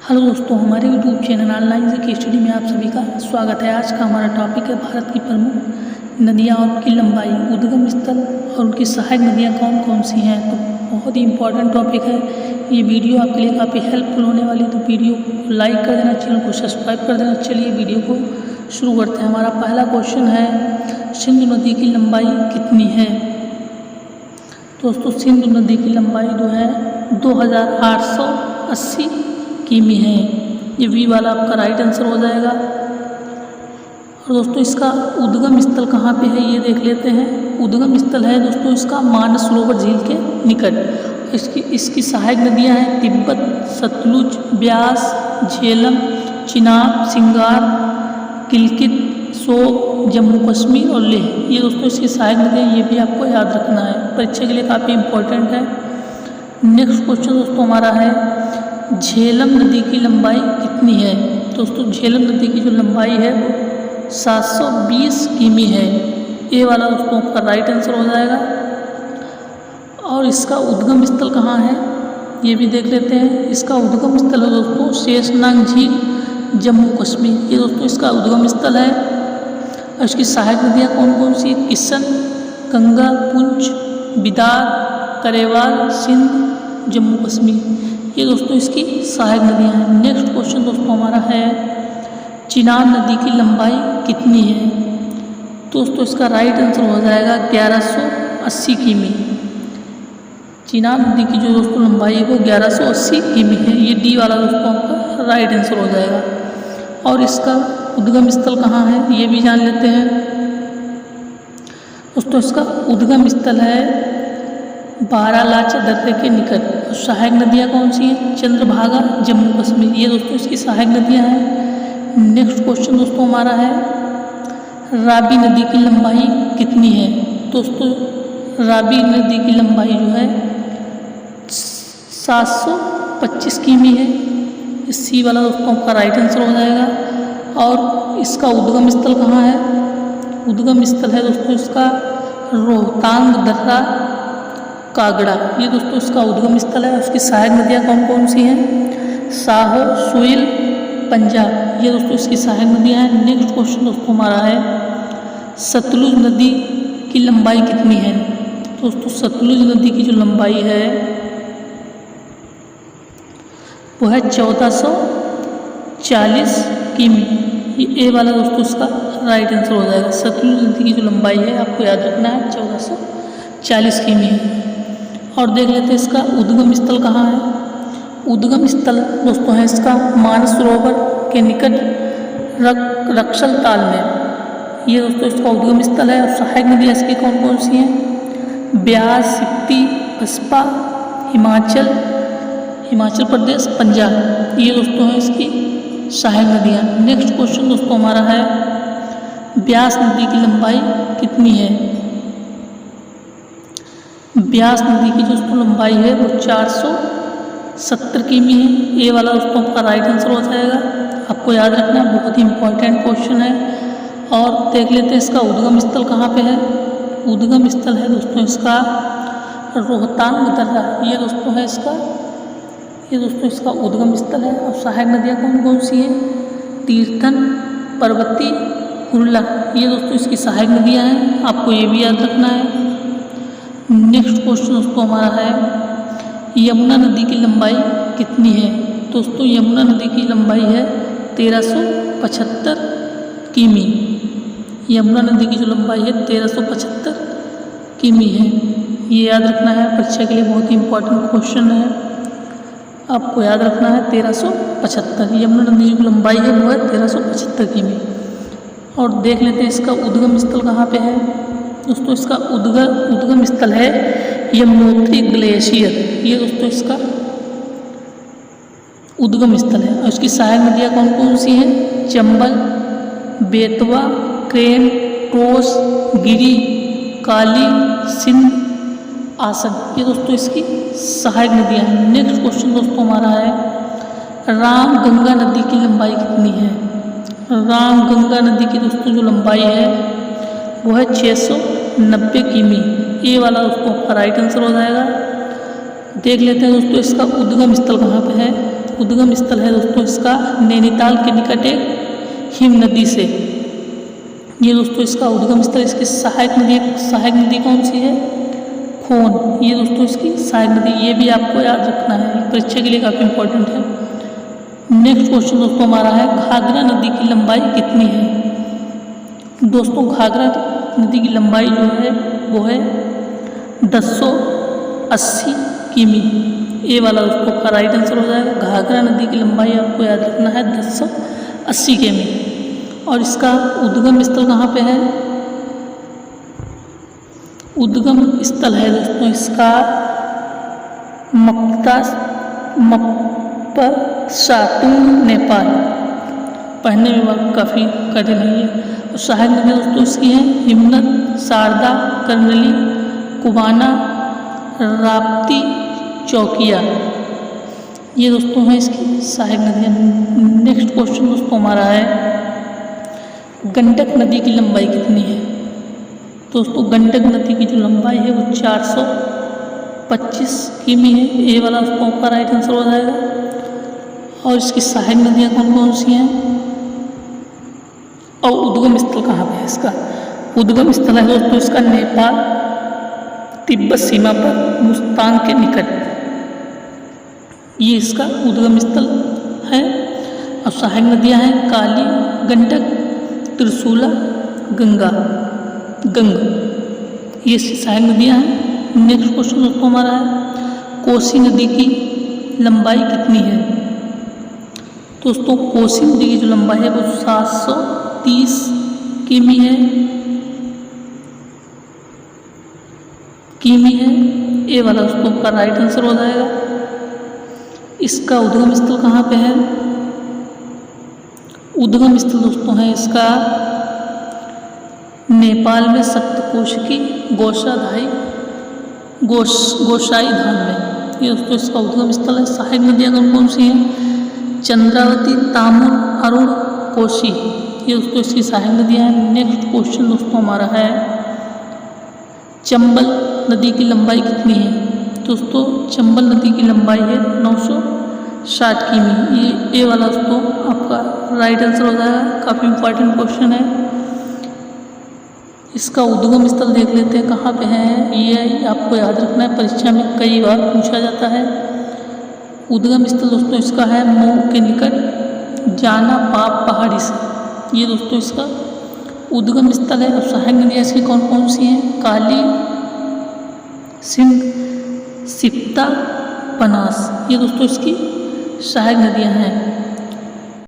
Hello दोस्तों, हमारे YouTube channel online से की स्टडी में आप सभी का स्वागत है। आज का हमारा टॉपिक है भारत की प्रमुख नदियाँ और उनकी लंबाई, उद्गम स्थल और उनकी सहायक नदियाँ कौन कौन सी हैं। तो बहुत ही इम्पोर्टेंट टॉपिक है। ये वीडियो आपके लिए काफ़ी हेल्पफुल होने वाली है, तो वीडियो को लाइक कर देना, चैनल को सब्सक्राइब कर देना। चलिए वीडियो को शुरू करते हैं। हमारा पहला क्वेश्चन है, सिंधु नदी की लंबाई कितनी है। दोस्तों, सिंधु नदी की लंबाई जो है 2880 किमी है। ये वी वाला आपका राइट आंसर हो जाएगा। और दोस्तों, इसका उद्गम स्थल कहाँ पे है ये देख लेते हैं। उद्गम स्थल है दोस्तों इसका मानस सरोवर झील के निकट। इसकी सहायक नदियाँ हैं तिब्बत, सतलुज, ब्यास, झेलम, चिनाब, सिंगार, किलकित, सोग, जम्मू कश्मीर और लेह। ये दोस्तों इसकी सहायक नदियाँ, ये भी आपको याद रखना है, परीक्षा के लिए काफ़ी इम्पोर्टेंट है। नेक्स्ट क्वेश्चन दोस्तों हमारा है, झेलम नदी की लंबाई कितनी है। दोस्तों, झेलम नदी की जो लंबाई है वो 720 किमी है। ये वाला दोस्तों आपका राइट आंसर हो जाएगा। और इसका उद्गम स्थल कहाँ है ये भी देख लेते हैं। इसका उद्गम स्थल है दोस्तों शेषनाग झील, जम्मू कश्मीर। ये दोस्तों इसका उद्गम स्थल है। और इसकी सहायक नदियाँ कौन कौन सी, किशन, गंगा, पुंछ, बिदार, करेवाल, सिंध, जम्मू कश्मीर। ये दोस्तों इसकी सहायक नदियाँ हैं। नेक्स्ट क्वेश्चन दोस्तों हमारा है, चिनाब नदी की लंबाई कितनी है। दोस्तों इसका राइट आंसर हो जाएगा 1180 किमी। चिनाब नदी की जो दोस्तों लंबाई है वो 1180 किमी है। ये डी वाला दोस्तों आपका राइट आंसर हो जाएगा। और इसका उद्गम स्थल कहाँ है ये भी जान लेते हैं। दोस्तों इसका उद्गम स्थल है बारालाचा दर्रे के निकट। सहायक नदियाँ कौन सी हैं, चंद्रभागा, जम्मू कश्मीर। ये दोस्तों इसकी सहायक नदियाँ हैं। नेक्स्ट क्वेश्चन दोस्तों हमारा है, राबी नदी की लंबाई कितनी है। दोस्तों राबी नदी की लंबाई जो है 725 किमी है। इस सी वाला दोस्तों आपका राइट आंसर हो जाएगा। और इसका उद्गम स्थल कहाँ है, उद्गम स्थल है दोस्तों इसका रोहतांग दर्रा, कागड़ा। ये दोस्तों इसका उद्गम स्थल है। उसकी सहायक नदियाँ कौन कौन सी हैं, साहो, सुइल, पंजाब। ये दोस्तों इसकी सहायक नदियाँ हैं। नेक्स्ट क्वेश्चन दोस्तों हमारा है, सतलुज नदी की लंबाई कितनी है। दोस्तों सतलुज नदी की जो लंबाई है वो है 1440 किमी। ये ए वाला दोस्तों इसका राइट आंसर हो जाएगा। सतलुज नदी की जो लंबाई है आपको याद रखना है 1440 किमी है। और देख लेते हैं इसका उद्गम स्थल कहाँ है। उद्गम स्थल दोस्तों है इसका मानस सरोवर के निकट रक्षल ताल में। ये दोस्तों इसका उद्गम स्थल है। और सहायक नदियाँ इसकी कौन कौन सी हैं, ब्यास, सिप्ती, बसपा, हिमाचल प्रदेश, पंजाब। ये दोस्तों है इसकी सहायक नदियाँ। नेक्स्ट क्वेश्चन दोस्तों हमारा है, ब्यास नदी की लंबाई कितनी है। ब्यास नदी की दोस्तों लंबाई है वो 470 किमी है। ये वाला दोस्तों आपका राइट आंसर हो जाएगा। आपको याद रखना है, बहुत ही इंपॉर्टेंट क्वेश्चन है। और देख लेते हैं इसका उद्गम स्थल कहाँ पे है। उद्गम स्थल है दोस्तों इसका रोहतांग दर्रा। ये दोस्तों है इसका उद्गम स्थल है। और सहायक नदियाँ कौन कौन सी हैं, तीर्थन, पर्वती, हुरला। ये दोस्तों इसकी सहायक नदियाँ हैं। आपको ये भी याद रखना है। नेक्स्ट क्वेश्चन दोस्तों हमारा है, यमुना नदी की लंबाई कितनी है। दोस्तों यमुना नदी की लंबाई है 1375 किमी। यमुना नदी की जो लंबाई है 1375 किमी है। ये याद रखना है, परीक्षा के लिए बहुत ही इंपॉर्टेंट क्वेश्चन है। आपको याद रखना है 1375। यमुना नदी की लंबाई है वो है 1375 किमी। और देख लेते हैं इसका उद्गम स्थल कहाँ पे है। दोस्तों इसका उद्गम स्थल है यमुनोत्री ग्लेशियर। ये दोस्तों इसका उद्गम स्थल है। और इसकी सहायक नदियाँ कौन कौन सी हैं, चंबल, बेतवा, क्रेन, टोस, गिरी, काली, सिंध, आसन। ये दोस्तों इसकी सहायक नदियाँ हैं। नेक्स्ट क्वेश्चन दोस्तों हमारा है, राम गंगा नदी की लंबाई कितनी है। राम गंगा नदी की दोस्तों जो लंबाई है वो है 690 किमी। ये वाला दोस्तों आपका राइट आंसर हो जाएगा। देख लेते हैं दोस्तों इसका उद्गम स्थल कहाँ पे है। उद्गम स्थल है दोस्तों इसका नैनीताल के निकट एक हिम नदी से। ये दोस्तों इसका उद्गम स्थल। इसकी सहायक नदी कौन सी है? खोन। ये दोस्तों इसकी सहायक नदी। ये भी आपको याद रखना है, परीक्षा के लिए काफ़ी इंपॉर्टेंट है। नेक्स्ट क्वेश्चन दोस्तों हमारा है घाघरा नदी की लंबाई कितनी है? दोस्तों घाघरा नदी की लंबाई जो है वो है 1080 किमी। ए वाला दोस्तों का राइट आंसर हो जाएगा। घाघरा नदी की लंबाई आपको याद रखना है 1080 किमी। और इसका उद्गम स्थल कहाँ पे है? उद्गम स्थल है दोस्तों इसका मप्पसातुंग, नेपाल। पढ़ने में काफ़ी कठिन है ये। और सहायक नदी दोस्तों इसकी है हिमनद, शारदा, कर्नली, कुबाना, राप्ती, चौकिया। ये दोस्तों है इसकी सहायक नदियाँ। नेक्स्ट क्वेश्चन दोस्तों हमारा है गंडक नदी की लंबाई कितनी है? दोस्तों गंडक नदी की जो लंबाई है वो 425 किमी है। ए वाला दोस्तों का राइट आंसर हो जाएगा। और इसकी सहायक नदियाँ कौन कौन सी हैं? और उद्गम स्थल कहाँ पे है इसका? उद्गम स्थल है दोस्तों इसका नेपाल तिब्बत सीमा पर मुस्तांग के निकट। ये इसका उद्गम स्थल है। और सहायक नदियाँ हैं काली, गंडक, त्रिशूला, गंग। ये सहायक नदियाँ हैं। नेक्स्ट क्वेश्चन दोस्तों हमारा है कोसी नदी की लंबाई कितनी है? दोस्तों कोसी नदी की जो लंबाई है वो 730 किमी है। ए वाला दोस्तों का राइट आंसर हो जाएगा। इसका उद्गम स्थल कहाँ पे है? उद्गम स्थल दोस्तों है इसका नेपाल में सप्तकोशिकी गोसाई धाम में। ये दोस्तों इसका उद्गम स्थल है। सहायक नदियाँ कौन कौन सी हैं? चंद्रावती, तामुल, अरुण, कोसी। ये दोस्तों इसकी सहायक नदियाँ हैं। नेक्स्ट क्वेश्चन दोस्तों हमारा है चंबल नदी की लंबाई कितनी है? दोस्तों चंबल नदी की लंबाई है 960 किमी। ये ए वाला दोस्तों आपका राइट आंसर हो जाएगा। काफ़ी इंपॉर्टेंट क्वेश्चन है। इसका उद्गम स्थल देख लेते हैं कहाँ पे है। ये आपको याद रखना है, परीक्षा में कई बार पूछा जाता है। उद्गम स्थल दोस्तों इसका है मऊ के निकट जाना पाप पहाड़ी से। ये दोस्तों इसका उद्गम स्थल है। और सहायक नदियाँ इसकी कौन कौन सी हैं? काली, सिंध, सिप्ता, बनास। ये दोस्तों इसकी सहायक नदियाँ हैं।